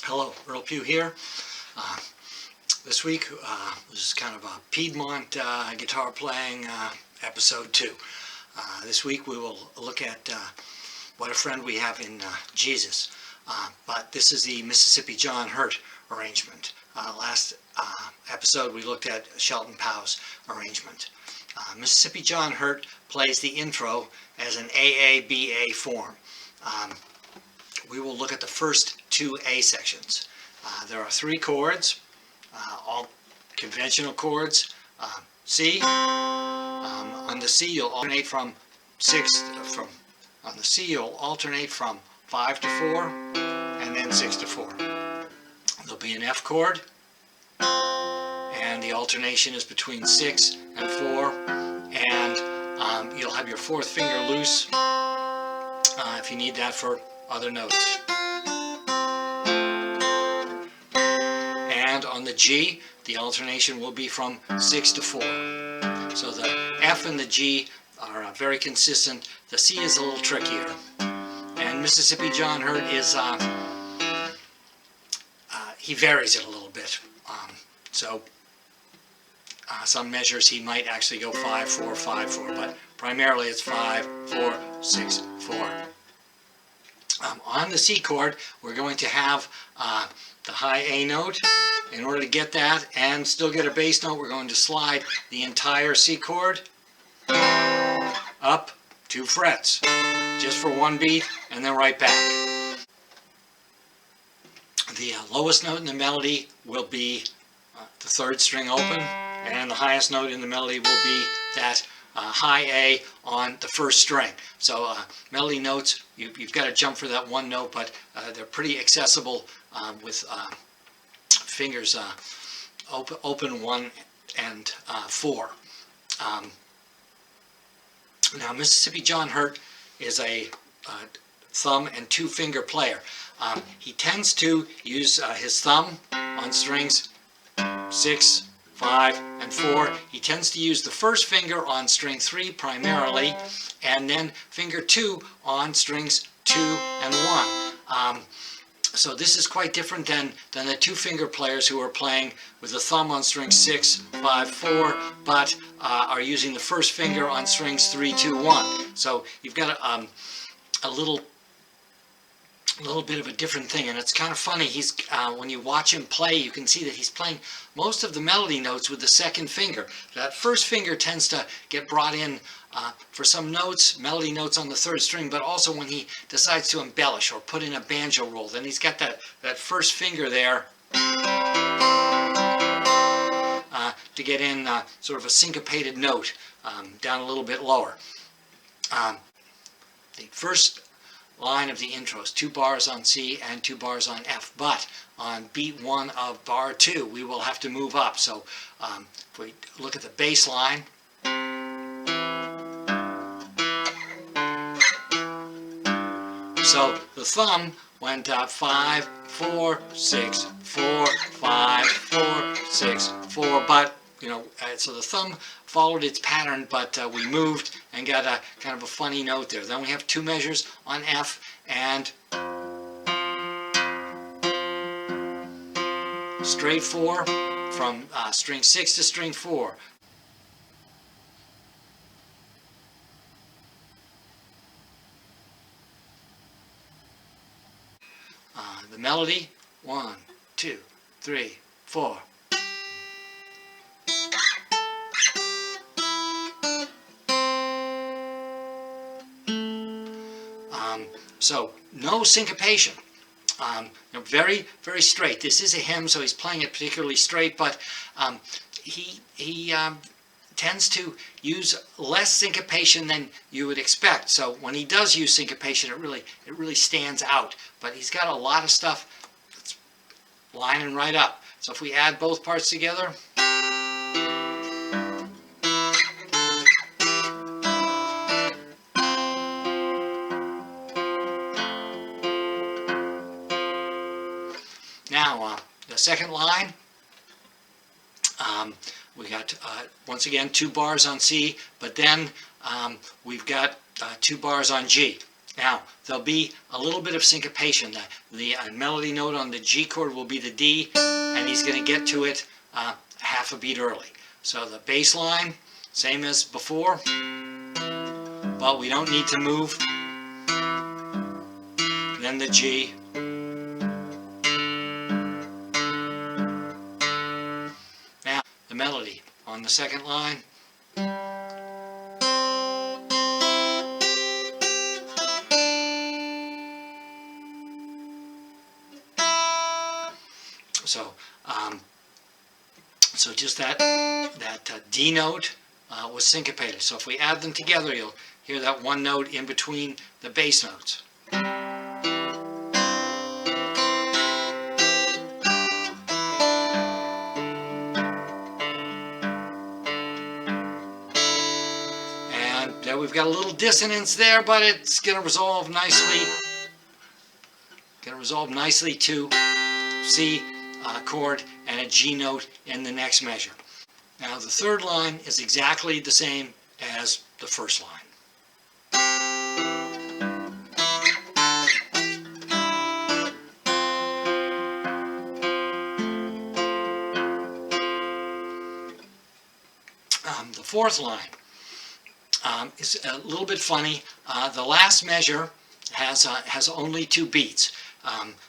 Hello, Earl Pugh here. This week was kind of a Piedmont guitar playing episode 2. This week we will look at What a Friend We Have in Jesus. But this is the Mississippi John Hurt arrangement. Last episode we looked at Shelton Powell's arrangement. Mississippi John Hurt plays the intro as an AABA form. We will look at the first 2 A sections. There are 3 chords, all conventional chords. C. On the C you'll alternate from 5 to 4 and then 6 to 4. There'll be an F chord and the alternation is between 6 and 4, and you'll have your 4th finger loose if you need that for other notes. And on the G, the alternation will be from 6 to 4. So the F and the G are very consistent. The C is a little trickier. And Mississippi John Hurt is, he varies it a little bit. Some measures he might actually go 5, 4, 5, 4, but primarily it's 5, 4, 6, 4. On the C chord, we're going to have the high A note. In order to get that and still get a bass note, we're going to slide the entire C chord up 2 frets, just for 1 beat, and then right back. The lowest note in the melody will be the 3rd string open, and the highest note in the melody will be that high A on the 1st string. So melody notes, you've got to jump for that 1 note, but they're pretty accessible with fingers open 1 and 4. Now Mississippi John Hurt is a thumb and 2 finger player. He tends to use his thumb on strings 6, 5, and 4. He tends to use the 1st finger on string 3 primarily, and then finger 2 on strings 2 and 1. So this is quite different than the 2 finger players who are playing with the thumb on string 6, 5, 4, but are using the 1st finger on strings 3, 2, 1. So you've got a little bit of a different thing, and it's kind of funny. He's when you watch him play, you can see that he's playing most of the melody notes with the 2nd finger. That 1st finger tends to get brought in for some notes, melody notes on the 3rd string, but also when he decides to embellish or put in a banjo roll, then he's got that 1st finger there to get in sort of a syncopated note down a little bit lower. The first line of the intro is 2 bars on C and 2 bars on F, but on beat 1 of bar 2 we will have to move up. So if we look at the bass line, so the thumb went 5, 4, 6, 4, 5, 4, 6, 4, but so the thumb followed its pattern, but we moved and got a kind of a funny note there. Then we have 2 measures on F and straight 4 from string 6 to string 4. The melody, 1, 2, 3, 4. So no syncopation. Very, very straight. This is a hymn, so he's playing it particularly straight, but he tends to use less syncopation than you would expect. So when he does use syncopation, it really stands out. But he's got a lot of stuff that's lining right up. So if we add both parts together, now the second line, we got once again 2 bars on C, but then we've got 2 bars on G. Now, there'll be a little bit of syncopation. The melody note on the G chord will be the D, and he's going to get to it half a beat early. So the bass line, same as before, but we don't need to move. Then the G. Now, the melody on the second line. So just that D note was syncopated. So if we add them together, you'll hear that one note in between the bass notes. And we've got a little dissonance there, but it's going to resolve nicely. To C chord and a G note in the next measure. Now the third line is exactly the same as the first line. The fourth line is a little bit funny. The last measure has only 2 beats.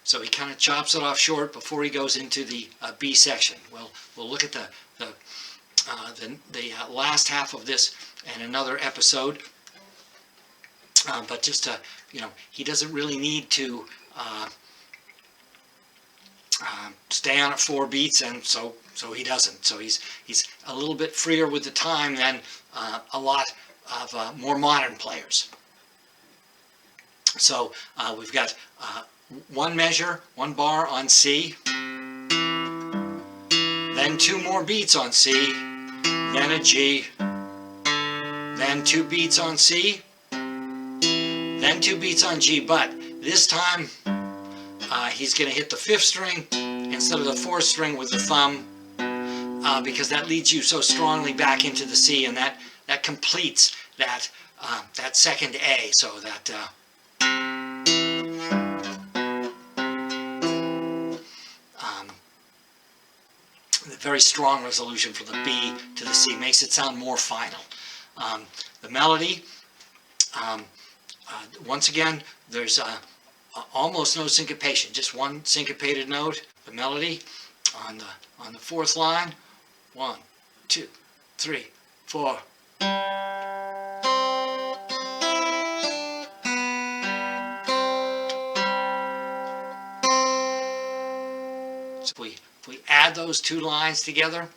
So he kind of chops it off short before he goes into the B section. Well, we'll look at the last half of this in another episode. But just he doesn't really need to stay on it 4 beats, and so he doesn't. So he's a little bit freer with the time than a lot of more modern players. So we've got one measure, 1 bar on C, then 2 more beats on C, then a G, then 2 beats on C, then 2 beats on G, but this time he's going to hit the 5th string instead of the 4th string with the thumb, because that leads you so strongly back into the C, and that completes that second A, so that very strong resolution for the B to the C makes it sound more final. The melody, once again, there's almost no syncopation, just one syncopated note. The melody on the 4th line, 1, 2, 3, 4. So if we add those 2 lines together,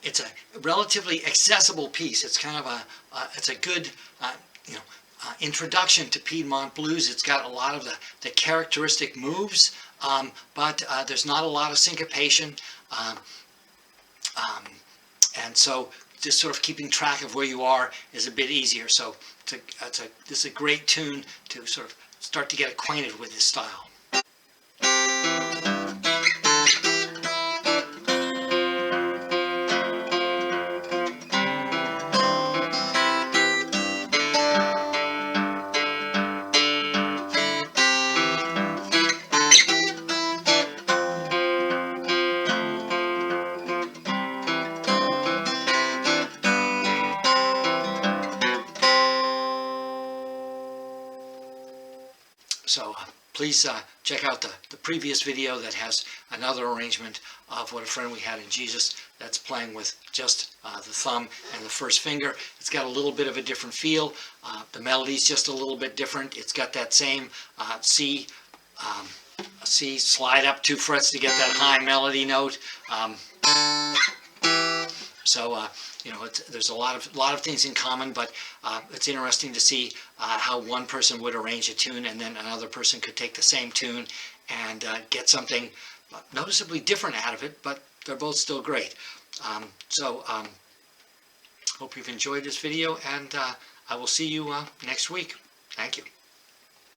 it's a relatively accessible piece. It's kind of it's a good introduction to Piedmont blues. It's got a lot of the characteristic moves, but there's not a lot of syncopation, and so just sort of keeping track of where you are is a bit easier. So this is a great tune to sort of start to get acquainted with this style. So please check out the previous video that has another arrangement of What a Friend We Had in Jesus that's playing with just the thumb and the first finger. It's got a little bit of a different feel. The melody's just a little bit different. It's got that same C slide up 2 frets to get that high melody note. There's a lot of things in common, but it's interesting to see how one person would arrange a tune, and then another person could take the same tune and get something noticeably different out of it, but they're both still great. Hope you've enjoyed this video, and I will see you next week. Thank you.